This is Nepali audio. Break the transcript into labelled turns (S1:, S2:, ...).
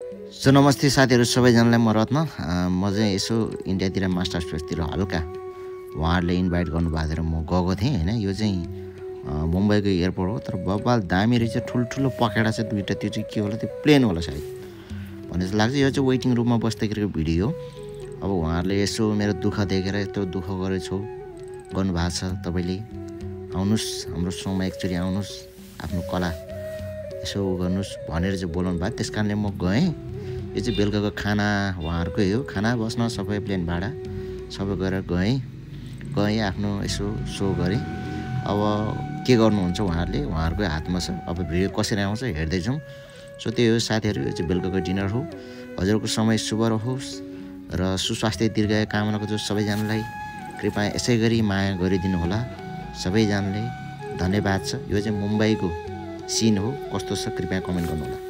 S1: सो नमस्ते साथीहरू सबैजनालाई म रत्न म चाहिँ यसो इन्डियातिर मास्टर्स फेस्टतिर हल्का उहाँहरूले इन्भाइट गर्नुभएको थियो र म गएको थिएँ हैन। यो चाहिँ मुम्बईको एयरपोर्ट हो, तर बब्बाल दामी रहेछ। ठुल्ठुलो पखेडा छ दुईटा, त्यो चाहिँ के होला, त्यो प्लेन होला सायद भन्ने जस्तो लाग्छ। यो चाहिँ वेटिङ रुममा बस्दाखेरिको भिडियो हो। अब उहाँहरूले यसो मेरो दुःख देखेर यस्तो दुःख गरेछौ गर्नुभएको छ। तपाईँले आउनुहोस् हाम्रो सोमा एकचोटि आउनुहोस्, आफ्नो कला यसो गर्नुहोस् भनेर चाहिँ बोलाउनु भयो। त्यस कारणले म गएँ। यो चाहिँ बेलुकाको खाना उहाँहरूकै हो, खाना बस्न सबै प्लेन भाडा सबै गरेर गएँ आफ्नो यसो सो गरेँ। अब के गर्नुहुन्छ उहाँहरूले, उहाँहरूकै हातमा छ। अब भिडियो कसरी आउँछ हेर्दै जाउँ। सो त्यही हो साथीहरू, यो चाहिँ बेलुकाको डिनर हो। हजुरको समय शुभ रहोस् र सुस्वास्थ्य दीर्घायु कामना गर्छु सबैजनालाई। कृपया यसै गरी माया गरिदिनु होला सबैजनाले। धन्यवाद छ। यो चाहिँ मुम्बईको सिन हो, कस्तो छ कृपया कमेन्ट गर्नु होला।